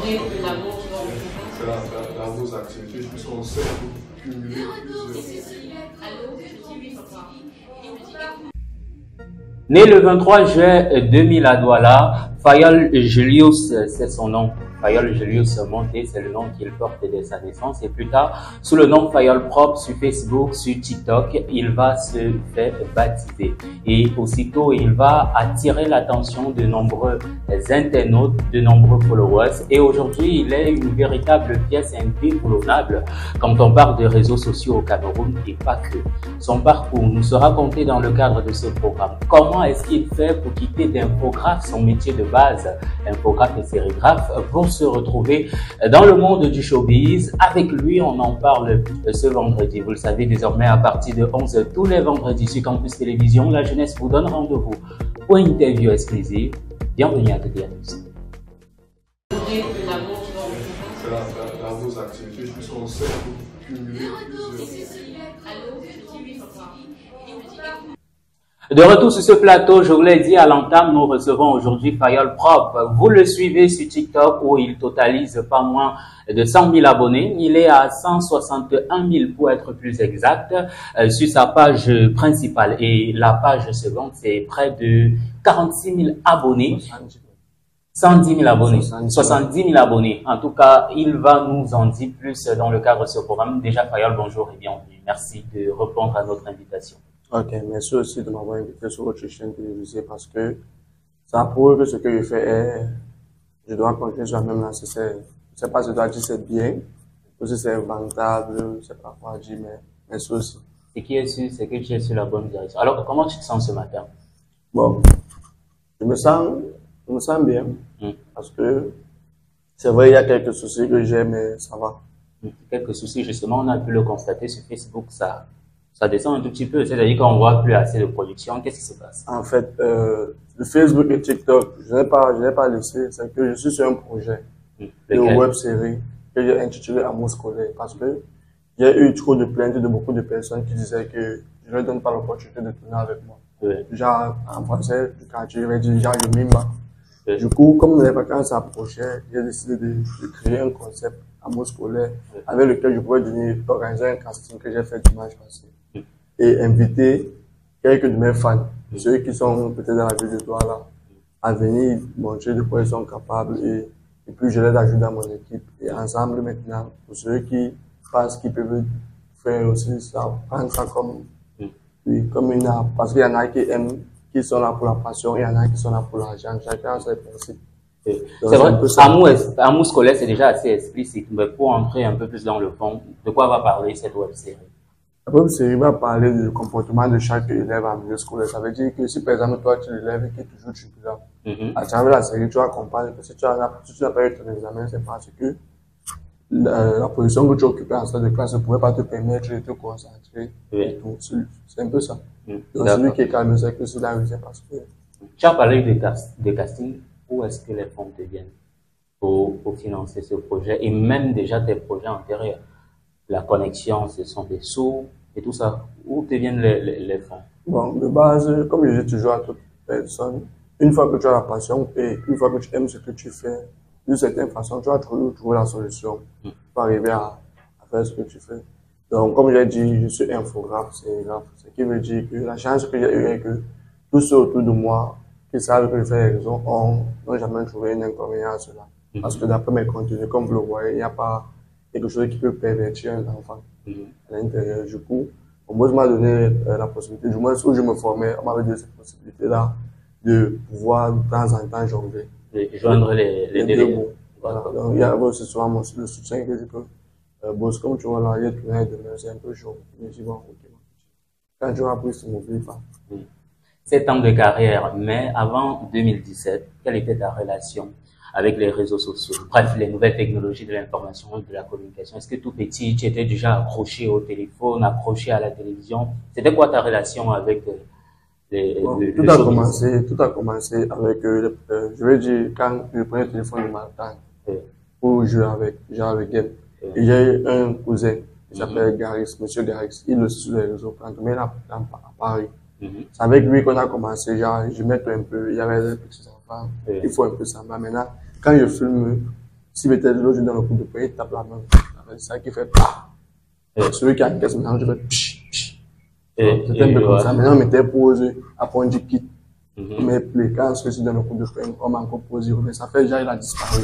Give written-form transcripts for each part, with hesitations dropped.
C'est dans vos activités, puisqu'on sait que vous cumulez plusieurs. Né le 23 juin 2000 à Douala, Fayol Julius, c'est son nom. Fayol Julius Monté, c'est le nom qu'il porte dès sa naissance. Et plus tard, sous le nom Fayol Propre sur Facebook, sur TikTok, il va se faire baptiser. Et aussitôt, il va attirer l'attention de nombreux internautes, de nombreux followers. Et aujourd'hui, il est une véritable pièce indéboulonnable quand on parle de réseaux sociaux au Cameroun et pas que. Son parcours nous sera conté dans le cadre de ce programme. Comment est-ce qu'il fait pour quitter d'infographe, son métier de base, infographe et sérigraphe, pour se retrouver dans le monde du showbiz? Avec lui, on en parle ce vendredi. Vous le savez désormais, à partir de 11h, tous les vendredis sur Campus Télévision, la jeunesse vous donne rendez-vous pour une interview exclusive. Bienvenue à toutes et à tous. C'est dans vos activités, puisqu'on sait que vous cumulez plusieurs. De retour sur ce plateau, je vous l'ai dit à l'entame, nous recevons aujourd'hui Fayol Propre. Vous le suivez sur TikTok où il totalise pas moins de 100 000 abonnés. Il est à 161 000 pour être plus exact sur sa page principale. Et la page seconde, c'est près de 46 000 abonnés. 110 000 abonnés, 70 000 abonnés. En tout cas, il va nous en dire plus dans le cadre de ce programme. Déjà, Fayol, bonjour et bienvenue. Merci de répondre à notre invitation. Ok, merci aussi de m'avoir invité sur votre chaîne télévisée parce que ça prouve que ce que je fais est, je dois continuer sur la même lancée. Je sais pas si je dois dire c'est bien, ou si c'est rentable, je sais pas quoi dire, mais merci aussi. Ce qui est sûr, c'est que tu es sur la bonne direction. Alors, comment tu te sens ce matin? Bon, je me sens bien parce que c'est vrai, il y a quelques soucis que j'ai, mais ça va. Quelques soucis, justement, on a pu le constater sur Facebook, ça descend un tout petit peu, c'est-à-dire qu'on voit plus assez de production. Qu'est-ce qui se passe? En fait, le Facebook et TikTok, je n'ai pas laissé, c'est que je suis sur un projet de web série que j'ai intitulé Amour scolaire parce que j'ai eu trop de plaintes de beaucoup de personnes qui disaient que je ne leur donne pas l'opportunité de tourner avec moi. Oui. Genre, en français, du quartier, je vais dire, genre, je mime. Oui. Du coup, comme les vacances approchaient, j'ai décidé de créer un concept Amour scolaire avec lequel je pouvais organiser un casting que j'ai fait dimanche passé. Et inviter quelques de mes fans, ceux qui sont peut-être dans la ville de Douala, à venir montrer de quoi ils sont capables et puis je les ajoute dans mon équipe. Et ensemble maintenant, pour ceux qui pensent qu'ils peuvent faire aussi ça, prendre ça comme, oui, comme une art. Parce qu'il y en a qui aiment, qui sont là pour la passion, il y en a qui sont là pour l'argent, chacun a ses principes. C'est vrai, Amour scolaire, c'est déjà assez explicite, mais pour entrer un peu plus dans le fond, de quoi va parler cette web série? La web série va parler du comportement de chaque élève en milieu scolaire. Ça veut dire que si par exemple toi tu es l'élève qui est toujours turbulent, à travers la série tu vas comprendre que si tu n'as pas eu ton examen, c'est parce que la position que tu occupais en salle de classe ne pouvait pas te permettre de te concentrer. Et tout. C'est un peu ça. Donc celui qui est calme, c'est que c'est là où c'est parce que... Tu as parlé de casting. Où est-ce que les fonds te viennent pour financer ce projet et même déjà tes projets antérieurs? La connexion, ce sont des sous et tout ça. Où te viennent les fonds? Bon, de base, comme je dis toujours à toute personne, une fois que tu as la passion et une fois que tu aimes ce que tu fais, d'une certaine façon, tu vas trouver la solution pour arriver à faire ce que tu fais. Donc, comme j'ai dit, je suis infographe, sérigraphe, ce qui veut dire que la chance que j'ai eue est que tous ceux autour de moi qui savent que je fais les raisons n'ont jamais trouvé un inconvénient à cela. Parce que d'après mes contenus, comme vous le voyez, il n'y a pas quelque chose qui peut pervertir un enfant à l'intérieur. Du coup, moi, je m'a donné la possibilité, du moins où je me formais, on m'avait donné cette possibilité-là de pouvoir de temps en temps jongler. Joindre les deux bouts. Voilà. Donc, il y a aussi souvent le soutien que je peux. Boss, comme tu vois là, il y a tout le demain, c'est un peu chaud. Je me dis, bon, ok. Quand tu vas plus, tu m'oublies pas. 7 ans de carrière, mais avant 2017, quelle était ta relation avec les réseaux sociaux? Bref, les nouvelles technologies de l'information et de la communication. Est-ce que tout petit, tu étais déjà accroché au téléphone, accroché à la télévision? C'était quoi ta relation avec tout a commencé avec, je vais dire, quand je prenais le téléphone le matin pour jouer avec Game. Et j'ai un cousin qui s'appelle Garis, Monsieur Garis. Il le suit sur les réseaux, mais là, à Paris. C'est avec lui qu'on a commencé, genre, je mets un peu, il y avait des petits enfants, il faut un peu semblant. Maintenant, quand je filme, Si peut-être l'autre dans le coup de poing, il tape la main. C'est ça qui fait pas. Celui qui a une caisse maintenant, je fais psh, psh. C'était un peu comme ça. Maintenant, on m'était posé, après on dit quitte. Mais plus quand je suis dans le coup de poing, on m'a encore posé, mais ça fait déjà, il a disparu.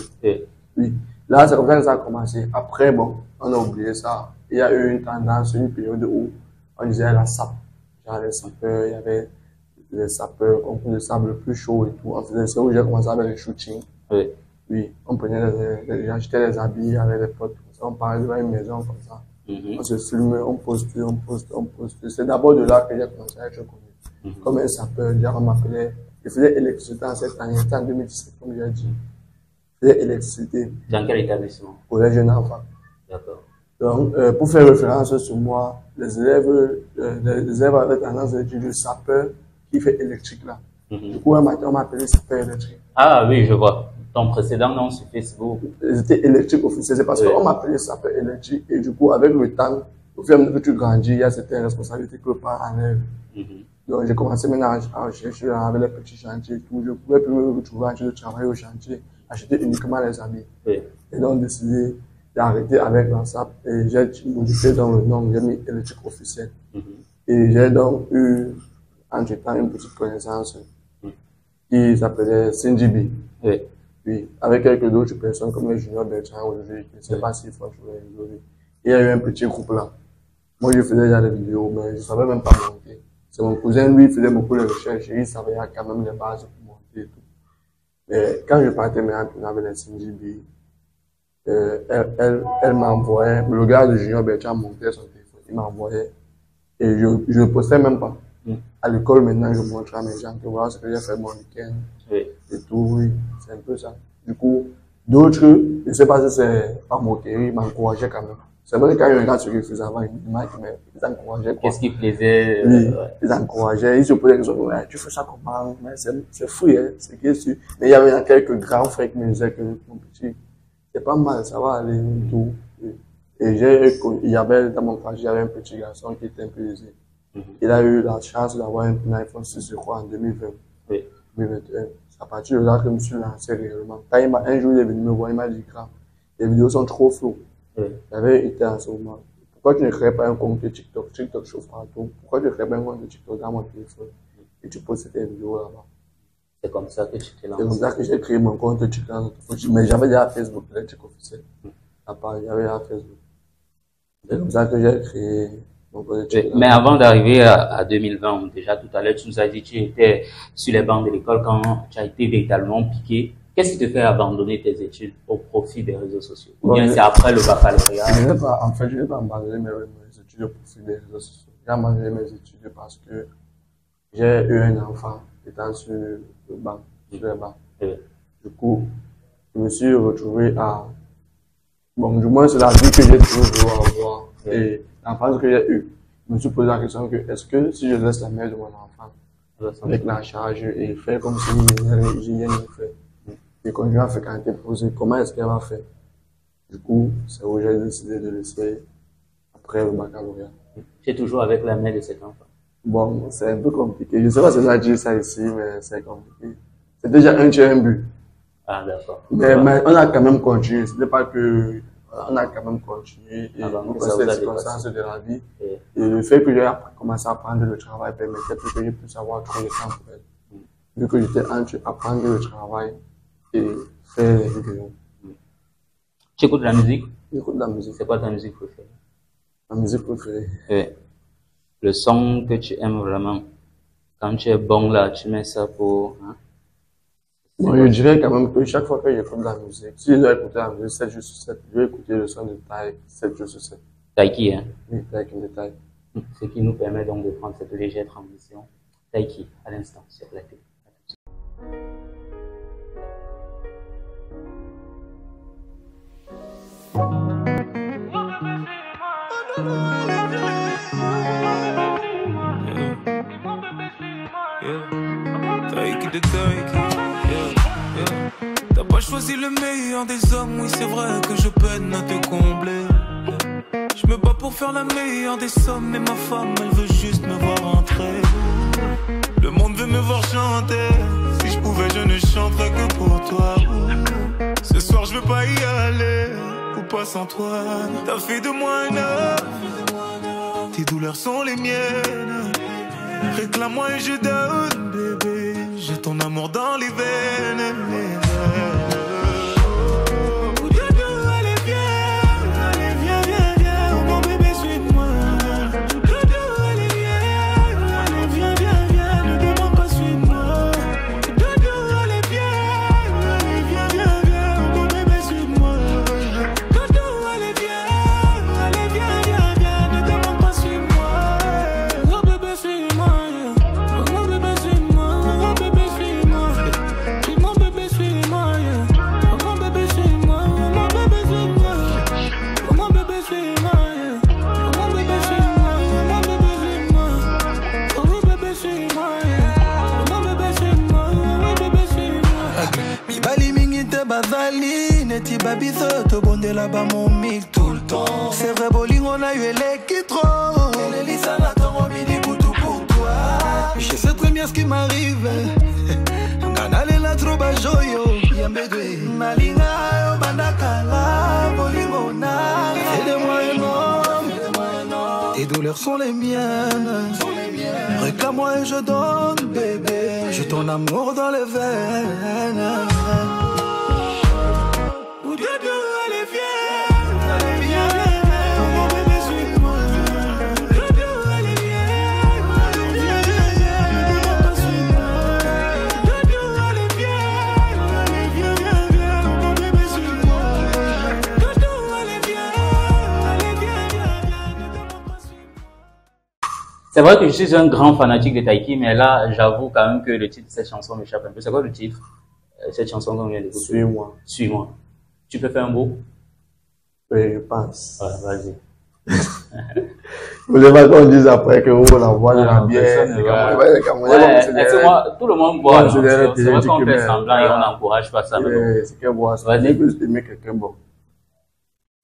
Oui. Là, c'est comme ça que ça a commencé. Après, bon, on a oublié ça. Il y a eu une tendance, une période où on disait la sape. Genre les sapeurs, il y avait les sapeurs, concours de sable plus chaud et tout. On faisait ça où j'ai commencé avec les shootings. Oui, on prenait les achetait les habits avec les potes. On parlait devant une maison comme ça. On se filmait, on postait. C'est d'abord de là que j'ai commencé à être connu. Comme un sapeur, on m'appelait. Je faisais électricité en cette année, c'était en 2017, comme j'ai dit. Je faisais électricité. Dans quel établissement? Pour les jeunes enfants. D'accord. Donc, pour faire référence sur moi, les élèves avaient tendance à dire le sapeur qui fait électrique là. Du coup, un matin, on m'a appelé sapeur électrique. Ah oui, je vois. Ton précédent nom sur Facebook. J'étais électrique officiel. C'est parce qu'on m'appelait sapeur électrique. Et du coup, avec le temps, au fur et à mesure que tu grandis, il y a certaines responsabilités que le parent enlève. Donc, j'ai commencé maintenant à rechercher avec les petits chantiers et tout. Je pouvais plus me retrouver en train de travailler au chantier, acheter uniquement les habits. Et donc, décidé d'arrêter avec l'ensemble. Et j'ai modifié dans le nom, j'ai mis électrique officiel. Et j'ai donc eu, entre-temps, une petite connaissance qui s'appelait Cindy. Oui, avec quelques autres personnes comme les juniors Bertrand aujourd'hui, je ne sais pas s'il faut jouer aujourd'hui. Il y a eu un petit groupe là. Moi, je faisais déjà des vidéos, mais je ne savais même pas monter. C'est mon cousin, lui, il faisait beaucoup de recherches et il savait quand même les bases pour monter et tout. Mais quand je partais maintenant avec les Cindy, elle m'envoyait, le gars de junior Bertrand montait son téléphone, il m'envoyait et je ne postais même pas. À l'école maintenant, je montre à mes gens que voilà ce que j'ai fait mon week-end et tout, oui, c'est un peu ça. Du coup, d'autres, je ne sais pas si c'est par moquerie, ils m'encourageaient quand même. C'est vrai que quand je regarde ce qu'ils faisaient avant, ils m'encourageaient. Qu'est-ce qui plaisait? Oui, ils encourageaient, ils se posaient des questions, ouais, tu fais ça comment? Mais c'est fou, hein, c'est que sûr. Mais il y avait quelques grands frères qui me disaient que mon petit, c'est pas mal, ça va aller et tout. Et il y avait, dans mon quartier, il y avait un petit garçon qui était un peu aisé. Il a eu la chance d'avoir un iPhone 6, je crois, en 2020. 2021. C'est à partir de là que je me suis lancé réellement. Quand un jour il est venu me voir, il m'a dit, grand, les vidéos sont trop floues. J'avais été en ce moment. Pourquoi tu ne crées pas un compte de TikTok? TikTok chauffe partout. Pourquoi tu ne crées pas un compte de TikTok dans mon téléphone? Et tu postes tes vidéos là-bas. C'est comme ça que tu t'es lancé. C'est comme ça que j'ai créé mon compte de TikTok. Mais j'avais déjà Facebook, l'électrique officiel. À part, j'avais déjà Facebook. C'est comme ça que j'ai créé mon compte de TikTok. Mais avant d'arriver à 2020, déjà tout à l'heure, tu nous as dit que tu étais sur les bancs de l'école quand tu as été véritablement piqué. Qu'est-ce qui te fait abandonner tes études au profit des réseaux sociaux? Ou bien c'est après le baccalauréat? En fait, je n'ai pas abandonné mes études au profit des réseaux sociaux. J'ai abandonné mes études parce que j'ai eu un enfant étant sur le banc, Du coup, je me suis retrouvé à... Bon, du moins, c'est la vie que j'ai toujours voulu avoir. Et l'enfance que j'ai eue, je me suis posé la question que est-ce que si je laisse la mère de mon enfant avec la charge et faire comme si j'ai rien fait, et continuer à fréquenter, poser, comment est-ce qu'elle va faire? Du coup, c'est où j'ai décidé de laisser après le baccalauréat. Tu es toujours avec la mère de cet enfant? Bon, c'est un peu compliqué. Je ne sais pas si j'ai dit ça ici, mais c'est compliqué. C'est déjà un tir, un but. Ah, d'accord. Mais on a quand même continué. Ce n'est pas que... On a quand même continué. Et pour ces circonstances de la vie. Et le fait que j'ai commencé à apprendre le travail permettait que je puisse avoir trop de temps pour elle. Vu que j'étais entre apprendre le travail et faire les vidéos. Tu écoutes de la musique? J'écoute de la musique. C'est quoi ta musique préférée? Ma musique préférée? Le son que tu aimes vraiment. Quand tu es bon là, tu mets ça pour... Hein? Bon, je dirais quand même que chaque fois que j'écoute de la musique, si je dois écouter la musique 7 jours sur 7, je vais écouter le son de Taï 7 jours sur 7. Taïki, hein? Oui, Taïki de Taï. Ce qui nous permet donc de prendre cette légère transition. Taïki, à l'instant, sur la télé. T'as pas choisi le meilleur des hommes, oui c'est vrai que je peine à te combler. Je me bats pour faire la meilleure des sommes, mais ma femme elle veut juste me voir entrer. Le monde veut me voir chanter, si je pouvais pouvais, je ne chanterais que pour toi. Ce soir, je veux pas y aller, ou pas sans toi. T'as fait de moi un homme, tes douleurs sont les miennes. Réclame-moi et je donne, bébé. J'ai ton amour dans les veines. Là-bas mon mic tout le temps. C'est vrai, bowling, on a eu l'électro. Et les Lisa n'attend au midi pour tout pour toi. Je sais très bien ce qui m'arrive. Ganale la troba joyo. Yambedwe. Malinga, bandakala. Bowling, on a. Aide-moi un homme. Tes douleurs sont les miennes. Réclame-moi et je donne, bébé. J'ai ton amour dans les veines. C'est vrai que je suis un grand fanatique de Taiki, mais là, j'avoue quand même que le titre de cette chanson m'échappe un peu. C'est quoi le titre? Cette chanson qu'on vient d'écouter? Suis-moi. Suis-moi. Tu peux faire un mot? Oui, je pense. Ouais, vas-y. Vous voulez pas qu'on dise après que vous la voix de la bière? Ouais, moi, tout le monde boit. Ouais, C'est vrai qu'on fait semblant et on n'encourage pas ça. C'est qu'elle boit ça. Je peux aimer quelqu'un bon.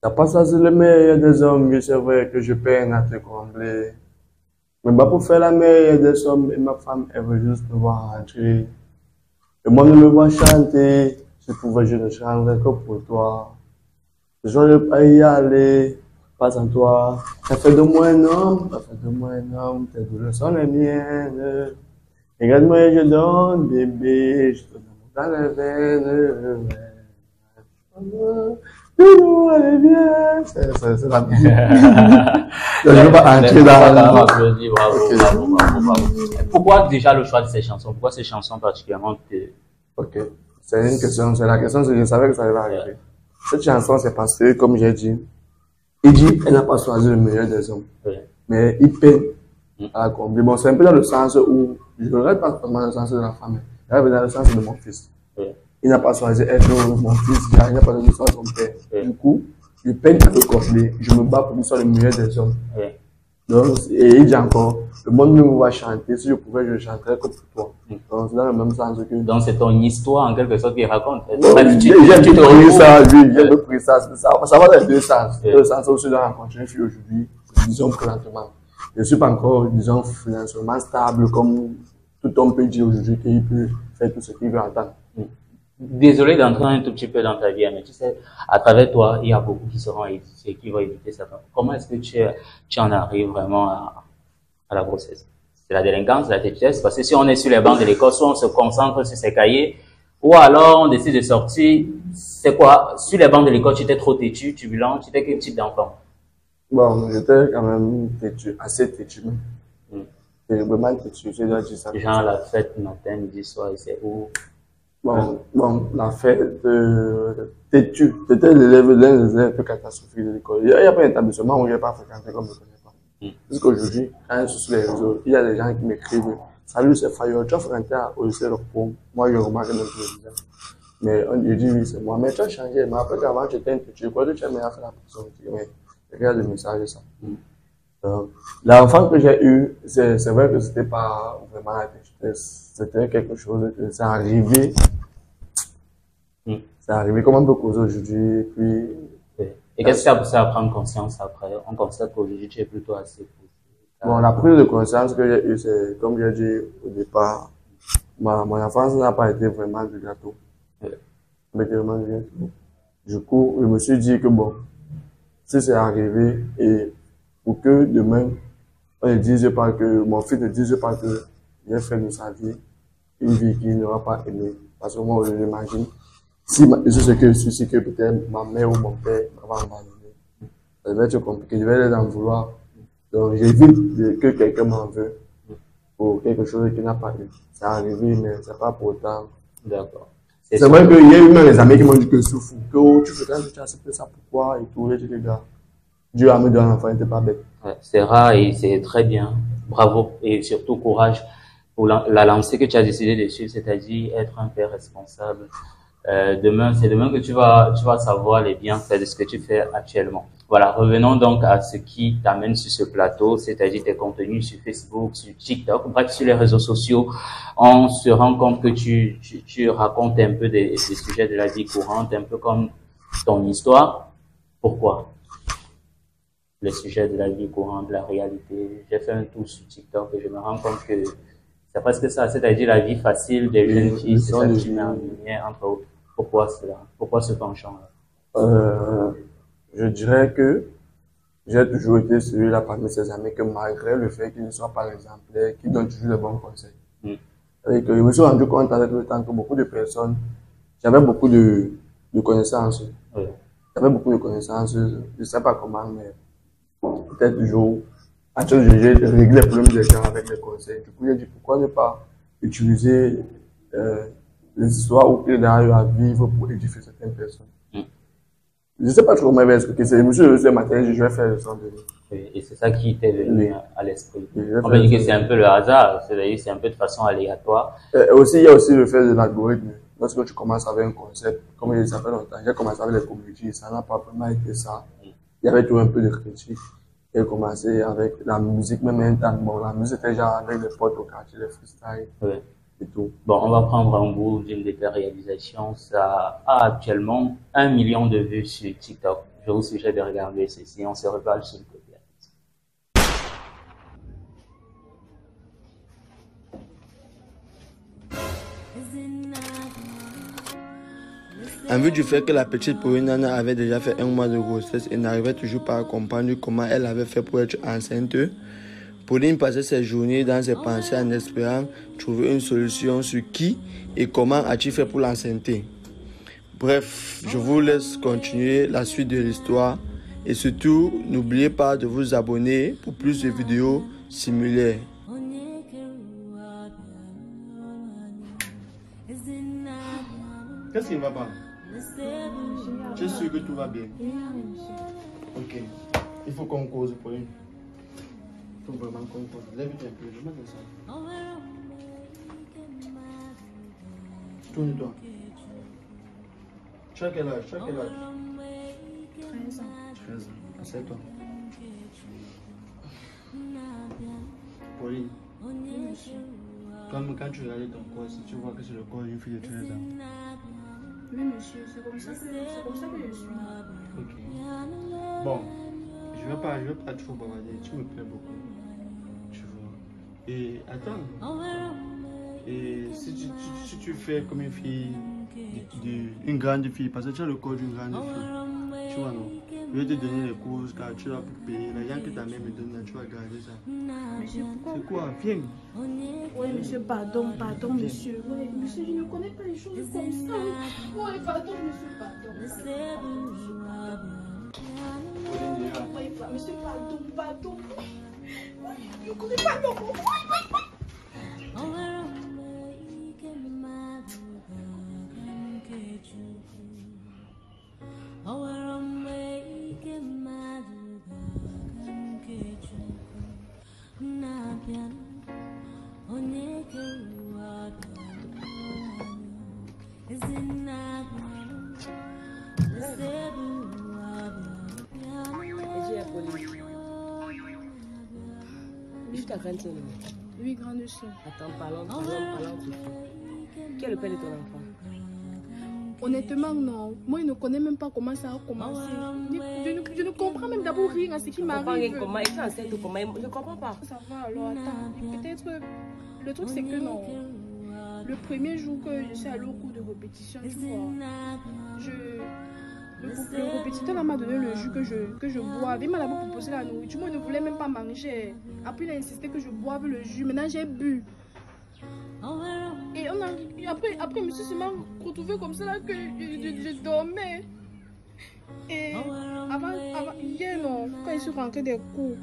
T'as pas ça, c'est le meilleur des hommes, oui, c'est vrai que je peine à te combler. Mais pas pour faire la meilleure des hommes, et ma femme, elle veut juste me voir rentrer. Et moi, je me vois chanter. Si je pouvais, je ne chanterais que pour toi. Je ne veux pas y aller, pas sans toi. Ça fait de moi un homme, ça fait de moi un homme. Tes douleurs sont les miennes. Regarde-moi et je donne, bébé. Je te donne dans les veines. Allez, viens. C'est la musique. Je ne veux pas entrer dans bravo. Pourquoi déjà le choix de ces chansons? Pourquoi ces chansons particulièrement Ok, c'est une question. C'est la question, c'est que je savais que ça allait arriver. Cette chanson, c'est parce que, comme j'ai dit, il dit, elle n'a pas choisi le meilleur des hommes. Oui. Mais il peine à accomplir. Bon, c'est un peu dans le sens où, je ne regarde pas forcément dans le sens de la femme, mais dans le sens de mon fils. Oui. Il n'a pas choisi être mon fils, il n'a pas choisi son père. Oui. Du coup, je peine à le combler. Je me bats pour qu'il soit le meilleur des hommes. Oui. Donc, et il dit encore, le monde me va chanter, si je pouvais, je chanterais comme pour toi. Donc, c'est dans le même sens que... Donc, c'est ton histoire, en quelque sorte, qu'il raconte. J'ai pris ça, lui, j'ai pris ça. Ça va dans les deux sens. Dans le sens où je dois rencontrer une fille aujourd'hui, disons présentement. Je ne suis pas encore, disons, financièrement stable, comme tout homme peut dire aujourd'hui qu'il peut faire tout ce qu'il veut entendre. Désolé d'entrer un tout petit peu dans ta vie, mais tu sais, à travers toi, il y a beaucoup qui seront édités, qui vont éviter ça. Comment est-ce que tu en arrives vraiment à la grossesse? C'est la délinquance, la têtesse, parce que si on est sur les bancs de l'école, soit on se concentre sur ses cahiers, ou alors on décide de sortir. C'est quoi? Sur les bancs de l'école, tu étais trop têtu, turbulent, tu étais quel type d'enfant? Bon, j'étais quand même têtu, assez têtu même. Vraiment têtu, je dois dire ça. Genre la fête matin, midi, soir, et c'est où? Bon, la fête têtu. C'était l'élève d'un des élèves un peu catastrophique de l'école. Il n'y a pas d'établissement où je n'ai pas fréquenté comme je ne connais pas. Jusqu'aujourd'hui, quand je suis sur les réseaux, il y a des gens qui m'écrivent salut, c'est Fayol, tu as fréquenté au lycée Repos. Moi, je remarque même plus le bizarre. Mais on dit oui, c'est moi. Mais tu as changé. Je me rappelle qu'avant, tu étais un têtu. Quoi, tu as meilleur fait la personne. Mais regarde le message et ça. L'enfant que j'ai eu, c'est vrai que c'était pas vraiment la têtesse. C'était quelque chose que c'est arrivé. C'est arrivé comme on peut causer aujourd'hui. Puis, et qu'est-ce qui a poussé à prendre conscience après? On constate qu'aujourd'hui, tu es plutôt assez poussé. Bon, la prise de conscience que j'ai eue, c'est, comme j'ai dit au départ, mon enfance n'a pas été vraiment du gâteau. Mais vraiment du gâteau. Du coup, je me suis dit que bon, si c'est arrivé et pour que demain, on ne dise pas que, mon fils ne dise pas que j'ai fait de sa vie une vie qu'il n'aura pas aimée. Parce que moi, je l'imagine. Si je sais ce que je suis, c'est que peut-être ma mère ou mon père va m'abandonner. Ça va être compliqué, je vais les en vouloir. Donc, j'évite que quelqu'un m'en veut pour quelque chose qui n'a pas eu. C'est arrivé, mais c'est pas pour autant. D'accord. C'est vrai qu'il y a eu même des amis qui m'ont dit que c'est fou, que oh, tu fais quand tu as accepté ça, pourquoi et tout. J'ai dit, les gars, Dieu a mis dans l'enfant, il n'était pas bête. Ouais, c'est rare et c'est très bien. Bravo et surtout courage pour la lancée que tu as décidé de suivre, c'est-à-dire être un père responsable. C'est demain que tu vas savoir les bienfaits de ce que tu fais actuellement. Voilà, revenons donc à ce qui t'amène sur ce plateau, c'est-à-dire tes contenus sur Facebook, sur TikTok, bref, sur les réseaux sociaux. On se rend compte que tu racontes un peu des sujets de la vie courante, un peu comme ton histoire. Pourquoi? Les sujets de la vie courante, la réalité. J'ai fait un tour sur TikTok et je me rends compte que c'est presque ça, c'est-à-dire la vie facile des jeunes filles, c'est ça qui met en lumière, entre autres. Pourquoi cela? Pourquoi ce penchant-là? Je dirais que j'ai toujours été celui-là parmi ses amis que malgré le fait qu'il ne soit pas exemplaire, qu'il donne toujours de bons conseils. Et que je me suis rendu compte avec le temps que beaucoup de personnes, j'avais beaucoup de connaissances. Oui. J'avais beaucoup de connaissances, je ne sais pas comment, mais peut-être toujours, à chaque jour, j'ai réglé les problèmes des gens avec les conseils. Du coup, j'ai dit pourquoi ne pas utiliser les histoires ou qu'il a eu à vivre pour édifier certaines personnes. Je ne sais pas trop comment expliquer. Je me suis levé ce matin, je vais faire le son de lui. Et c'est ça qui t'est venu à l'esprit. On peut dire que c'est un peu le hasard, c'est-à-dire c'est un peu de façon aléatoire. Aussi, il y a aussi le fait de l'algorithme. Lorsque tu commences avec un concept, comme ça fait longtemps, j'ai commencé avec les communautés, ça n'a pas vraiment été ça. Il y avait toujours un peu de critique. J'ai commencé avec la musique, même un temps. Bon, la musique était déjà avec les potes au quartier, les freestyles. Oui. Et tout. Bon, on va prendre un bout d'une de tes réalisations. Ça a actuellement 1 million de vues sur TikTok. Je vous suggère de regarder ceci. On se reparle sur le côté. En vue du fait que la petite Pauline Nana avait déjà fait 1 mois de grossesse et n'arrivait toujours pas à comprendre comment elle avait fait pour être enceinte, Pauline passait ses journées dans ses pensées en espérant trouver une solution sur qui et comment a-t-il fait pour l'enceinte. Bref, je vous laisse continuer la suite de l'histoire et surtout, n'oubliez pas de vous abonner pour plus de vidéos similaires. Qu'est-ce qui ne va pas? Je suis sûr que tout va bien. Ok. Il faut qu'on cause, Pauline. Il faut vraiment qu'on cause. Lève-toi un peu, je mets ça. Tourne-toi. Tu as quel âge? 13 ans. 13 ans. Assieds-toi. Pauline. Comme quand tu regardes ton corps, si tu vois que c'est le corps d'une fille de 13 ans. Oui, monsieur, c'est comme ça que je suis. Ok. Bon, je vais pas trop bavarder, tu me plais beaucoup. Tu vois. Et attends. Et si tu fais comme une fille, une grande fille, parce que tu as le corps d'une grande fille, tu vois, non? Je vais te donner les courses car tu vas payer. L'argent que ta mère me donne, tu vas garder ça. Monsieur, pourquoi? C'est quoi? Viens. Oui, monsieur, pardon, monsieur. Oui, monsieur, je ne connais pas les choses comme ça. Oui, pardon, monsieur, pardon. Oui, monsieur, pardon. Je ne connais pas le mot. Jusqu'à 21 ans. Oui, grande chien. Attends, parlons tout. Qui est le père de ton enfant? Honnêtement, non. Moi, je ne connais même pas comment ça a commencé. Je ne comprends même d'abord rien à ce qui m'arrive. Comment? Et tu es enceinte comment? Je ne comprends pas. Ça va alors, attends. Peut-être. Le truc, c'est que non. le premier jour que je suis allée au cours de répétition, tu vois, le répétiteur m'a donné le jus que je boive. Il m'a d'abord proposé la nourriture. Moi, je ne voulais même pas manger. Après, il a insisté que je boive le jus. Maintenant, j'ai bu. Et après, je me suis seulement retrouvée comme ça là, que je dormais. Et hier, non, quand je suis rentrée des cours,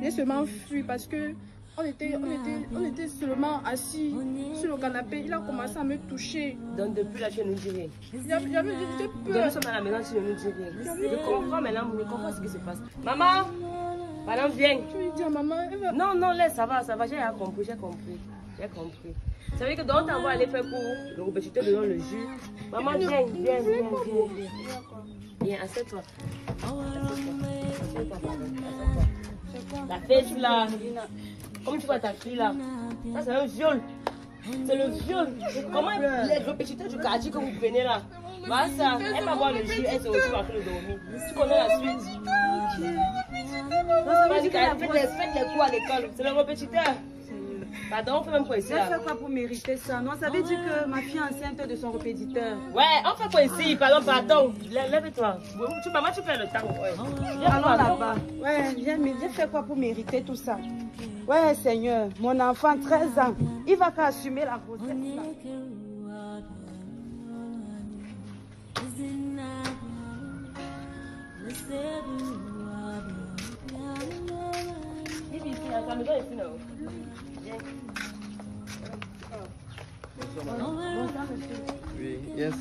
j'ai seulement fui parce que on était seulement assis sur le canapé. Il a commencé à me toucher. Donc depuis là, tu ne nous dis rien. J'avais peur. Nous sommes à la maison, tu ne nous dis rien. Je comprends maintenant, je comprends ce qui se passe. Maman, madame, viens. Tu lui dis à maman, Non, non, laisse, ça va, j'ai compris. Ça veut dire que donc on va aller faire pour le répétiteur de le jus. Maman, viens. Viens, assieds-toi. La fesse là. Comme tu vois ta fille là. Ça c'est un viol. C'est le viol. Comment les répétiteurs du quartier que vous prenez là? Voilà ça. Elle va boire le jus, elle se retrouve après le dormir. Tu connais la suite. Faites les coups à l'école. C'est le répétiteur. Pardon, on fait même quoi ici là? Elle fait quoi pour mériter ça? Non, ça veut dire que ma fille est enceinte de son répétiteur. Ouais, on fait quoi ici? Pardon. Lève-toi. Maman, tu fais le temps. Ouais. Allons là-bas. Ouais, viens faire quoi pour mériter tout ça? Ouais, Seigneur, mon enfant, 13 ans, il va qu'à assumer la grossesse là. Oui, yes.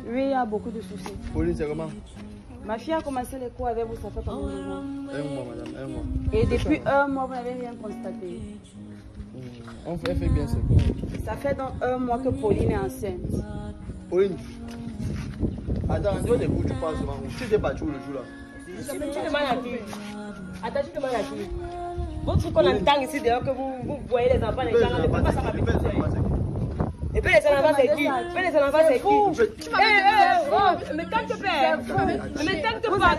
Oui, il y a beaucoup de soucis. Pauline, c'est comment? Ma fille a commencé les cours avec vous, ça fait combien de mois? Un mois, madame, un mois. Et depuis un mois, vous n'avez rien constaté? On fait bien ce cours. Ça fait donc un mois que Pauline est enceinte. Pauline, attends, on des cours, tu parles souvent. Tu t'es battu le jour là. Tu demandes à qui? Attends, tu demandes à qui? Votre truc qu'on entend ici dehors que vous voyez les enfants, les gens, ne peut pas ça m'habiter. Et puis les enfants c'est qui? Mais tant que père. Mais tant que pas.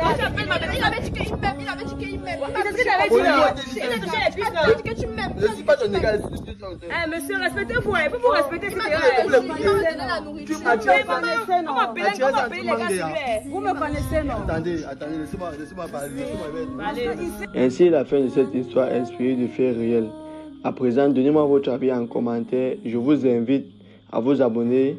il avait dit qu'il m'aime. Il avait dit qu'il m'aime. C'est ce qu'il avait dit là. Il a touché les pistes là. Il a dit que tu m'aimes. Je suis pas ton égal. Monsieur, respectez-vous. Il faut vous respecter. C'est la nourriture. On va payer les gars celui-là. Vous me connaissez, non? Attendez, laissez-moi parler. Allez. Ainsi, la fin de cette histoire est inspirée de faits réels. À présent, donnez-moi votre avis en commentaire. Je vous invite à vous abonner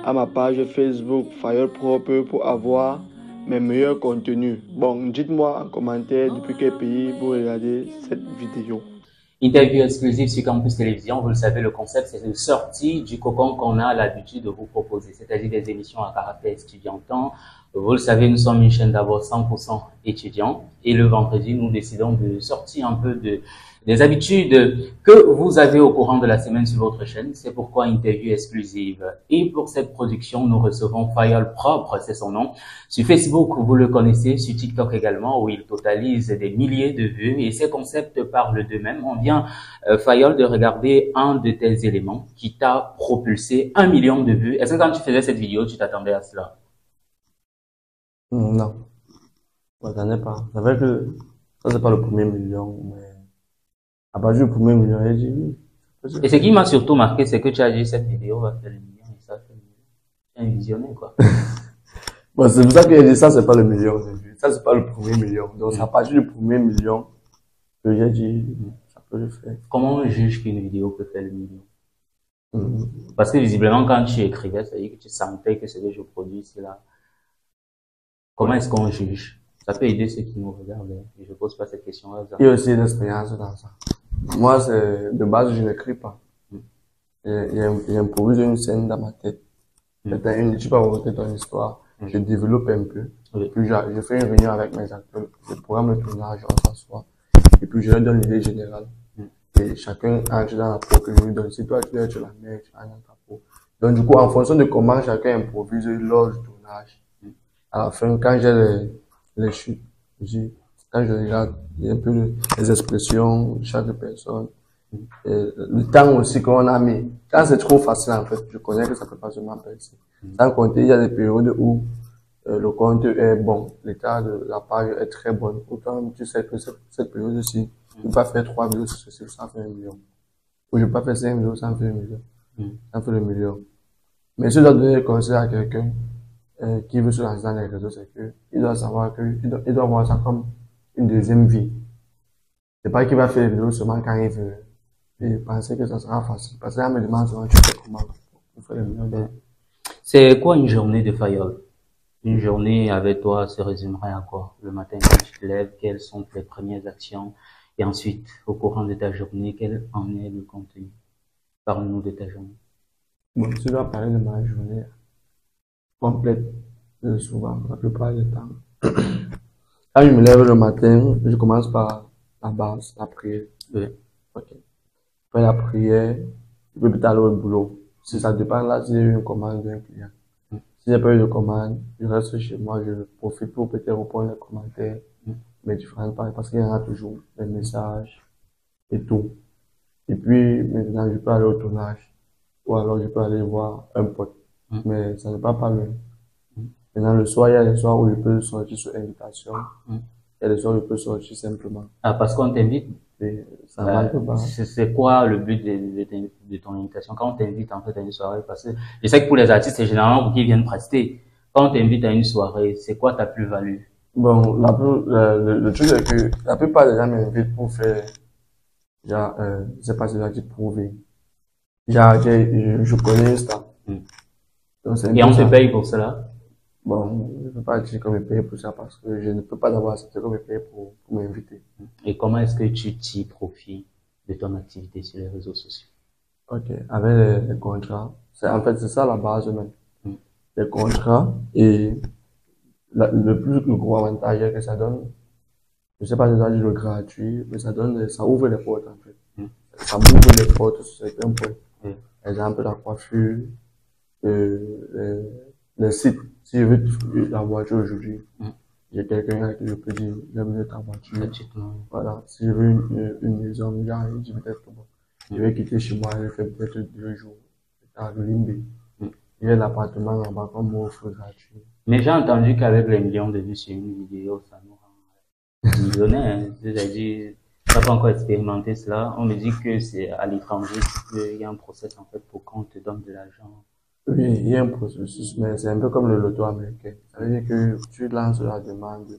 à ma page Facebook Fayol Propre pour avoir mes meilleurs contenus. Bon, dites-moi en commentaire depuis quel pays vous regardez cette vidéo. Interview exclusive sur Campus Télévision. Vous le savez, le concept, c'est de sortie du cocon qu'on a l'habitude de vous proposer, c'est-à-dire des émissions à caractère étudiantin. Vous le savez, nous sommes une chaîne d'abord 100% étudiants et le vendredi, nous décidons de sortir un peu des habitudes que vous avez au courant de la semaine sur votre chaîne. C'est pourquoi interview exclusive. Et pour cette production, nous recevons Fayol Propre, c'est son nom. Sur Facebook, vous le connaissez, sur TikTok également, où il totalise des milliers de vues et ses concepts parlent d'eux-mêmes. On vient, Fayol, de regarder un de tes éléments qui t'a propulsé 1 million de vues. Est-ce que quand tu faisais cette vidéo, tu t'attendais à cela? Non, je m'attendais pas. C'est vrai que ça, c'est pas le premier million, mais à partir du premier million, j'ai dit oui. Et ce qui m'a surtout marqué, c'est que tu as dit cette vidéo va faire le million et ça fait le million. Tu es un visionnaire, quoi. Bon, c'est pour ça que j'ai dit ça, c'est pas le million de vues. Ça, c'est pas le premier million. Donc, c'est à partir du premier million que j'ai dit ça peut le faire. Comment on juge qu'une vidéo peut faire le million? Parce que visiblement, quand tu écrivais, ça veut dire que tu sentais que ce que je produis, c'est là. Comment est-ce qu'on juge? Ça peut aider ceux qui nous regardent. Et je pose pas cette question-là. Il y a aussi une expérience dans ça. Moi, de base, je n'écris pas. J'improvise une scène dans ma tête. Tu peux raconter ton histoire. Je développe un peu. Puis je fais une réunion avec mes acteurs. Je programme le tournage, on s'assoit. Et puis je leur donne l'idée générale. Et chacun entre dans la peau que je lui donne. Si toi tu es sur la mer, tu entres dans ta peau. Donc du coup, en fonction de comment chacun improvise lors du tournage, à la fin, quand j'ai les chutes, quand je regarde, il y a un peu les expressions de chaque personne. Et le temps aussi qu'on a mis. Quand c'est trop facile, en fait, je connais que ça peut pas seulement passer. Sans compter, il y a des périodes où le compte est bon, l'état de la page est très bonne. Autant tu sais que cette période-ci, je ne peux pas faire 3 vidéos successives sans faire 1 million. Ou je ne peux pas faire 5 vidéos sans faire 1 million. Ça fait le million. Mais si je dois donner des conseils à quelqu'un qui veut se lancer dans les réseaux, c'est que il doit savoir il doit voir ça comme une deuxième vie. C'est pas qu'il va faire les vidéos seulement quand il veut. Et penser que ça sera facile. Parce que là, me demande souvent, tu fais comment pour faire les millions. C'est quoi une journée de Fayol? Une journée avec toi se résumerait à quoi? Le matin, quand tu te lèves, quelles sont tes premières actions? Et ensuite, au courant de ta journée, quel en est le contenu? Parle-nous de ta journée. Bon, si je dois parler de ma journée complète, souvent, la plupart du temps. Quand je me lève le matin, je commence par la base, la prière. Oui. Ok. Après la prière, je peux peut-être aller au boulot. Si ça dépend là, si j'ai eu une commande d'un client. Si j'ai pas eu de commande, je reste chez moi, je profite pour peut-être répondre les commentaires, mes différentes pages, parce qu'il y en a toujours, des messages et tout. Et puis, maintenant, je peux aller au tournage, ou alors je peux aller voir un pote, mais ça n'est pas loin. Maintenant, le soir, il y a des soirs où je peux sortir sur invitation, il y a des soirs où je peux sortir simplement. Ah, parce qu'on t'invite? Ça manque pas. C'est quoi le but de ton invitation? Quand on t'invite en fait à une soirée, parce que je sais que pour les artistes, c'est généralement pour qu'ils viennent prester. Quand on t'invite à une soirée, c'est quoi ta plus-value? Bon, le truc c'est que la plupart des gens m'invitent pour faire, genre, je sais pas si j'ai dit prouver. Genre, je connais une star. Et on te paye pour cela? Bon, je ne peux pas dire qu'on me paye pour ça parce que je ne peux pas d'abord accepter qu'on me paye pour m'inviter. Et comment est-ce que tu tires profit de ton activité sur les réseaux sociaux? Ok, avec les contrats. En fait, c'est ça la base même. Les contrats et le gros avantage que ça donne, je sais pas si ça dit le gratuit, mais ça ouvre les portes en fait. Ça ouvre les portes sur certains points. Par exemple, la coiffure, le site. Si je veux la voiture aujourd'hui, j'ai quelqu'un à qui je peux dire, j'aime bien ta voiture. Voilà. Si je veux une maison, genre, je dis peut-être bon, je vais quitter chez moi, je fais peut-être 2 jours. À Limbe. Il y a l'appartement là-bas comme offre gratuit. Mais j'ai entendu qu'avec les millions de vues sur une vidéo, ça nous rend millionnaires. C'est-à-dire, je n'ai pas encore expérimenté cela. On me dit que c'est à l'étranger qu'il y a un process en fait pour qu'on te donne de l'argent. Oui, il y a un processus, mais c'est un peu comme le loto américain. Ça veut dire que tu lances la demande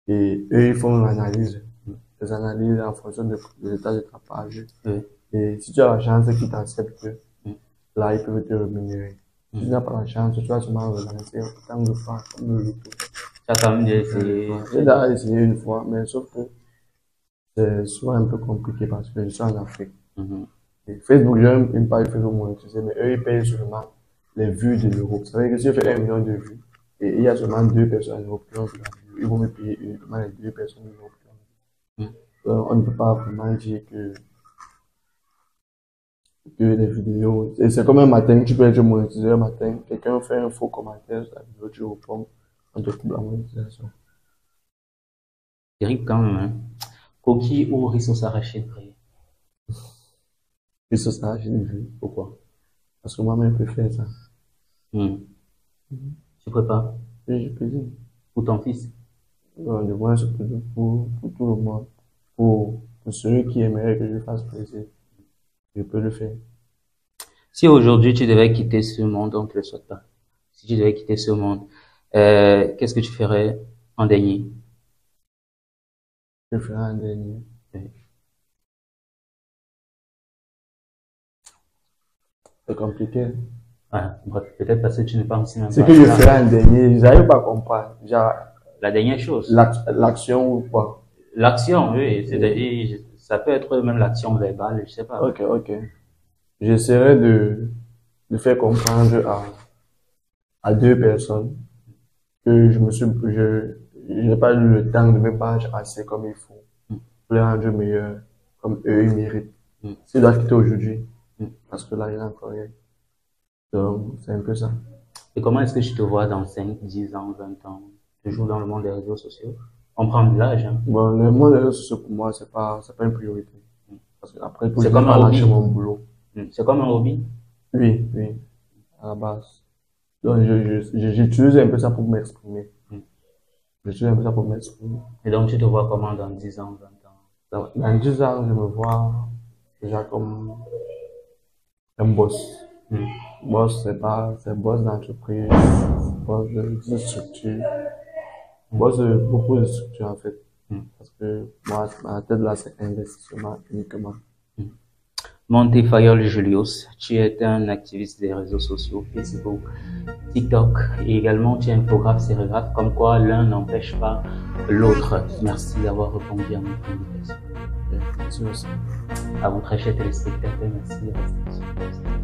et eux, ils font l'analyse. Les analyses en fonction de l'état de ta page. Et si tu as la chance qu'ils t'acceptent, là, ils peuvent te rémunérer. Si tu n'as pas la chance, tu vas seulement relancer autant de fois comme le loto. Tu as quand même essayé? J'ai déjà essayé une fois, mais sauf que c'est souvent un peu compliqué parce que je suis en Afrique. Et Facebook, j'ai une page Facebook monétisée, mais eux, ils payent seulement les vues de l'Europe. Ça veut dire que si je fais 1 million de vues, et il y a seulement 2 personnes en Europe qui ont vu la vue, ils vont me payer uniquement les 2 personnes en Europe qui ont vu. Donc, on ne peut pas vraiment dire que les vidéos, et c'est comme un matin, tu peux être monétisé un matin, quelqu'un fait un faux commentaire sur la vidéo, tu réponds, on te coupe la monétisation. Terrible quand même, hein. Coquille ou Risso Sarachet prêt? Risso Sarachet vu. Pourquoi? Parce que moi-même, je préfère ça. Tu prépares? Oui, je cuisine. Pour ton fils? Non, de moi, je cuisine pour tout le monde. Pour celui qui aimerait que je lui fasse plaisir. Je peux le faire. Si aujourd'hui tu devais quitter ce monde, on ne te le souhaite pas. Si tu devais quitter ce monde, qu'est-ce que tu ferais en dernier? Je ferais en dernier. C'est compliqué. Ah, bref, peut-être parce que tu n'es pas aussi même. Ce que je ferais en dernier, j'arrive pas à comprendre. Genre, la dernière chose. L'action ou quoi? L'action, oui. C'est-à-dire, ça peut être même l'action verbale, je sais pas. Ok. J'essaierai de faire comprendre à 2 personnes que je n'ai pas eu le temps de me battre assez comme il faut pour les rendre meilleurs comme eux ils méritent. S'ils doivent quitter aujourd'hui, parce que là il y a encore rien. Donc c'est un peu ça. Et comment est-ce que tu te vois dans 5, 10 ans, 20 ans, toujours dans le monde des réseaux sociaux? On prend de l'âge, hein. Bon, le monde des réseaux sociaux pour moi c'est pas une priorité. Parce que après tout, c'est comme un hobby. Mon boulot. C'est comme un hobby? Oui, à la base. Donc, j'utilise un peu ça pour m'exprimer. J'utilise un peu ça pour m'exprimer. Et donc, tu te vois comment dans 10 ans, 20 ans? Dans 10 ans, je me vois déjà comme un boss. Boss, c'est boss d'entreprise, boss de structure, boss de beaucoup de structures en fait. Parce que moi, ma tête là, c'est investissement uniquement. Monte Fayol Julius, tu es un activiste des réseaux sociaux, Facebook, TikTok, et également tu es infographe, sérigraphe, comme quoi l'un n'empêche pas l'autre. Merci d'avoir répondu à mon invitation. Merci aussi. À vous très chers téléspectateurs, merci de rester sur le poste.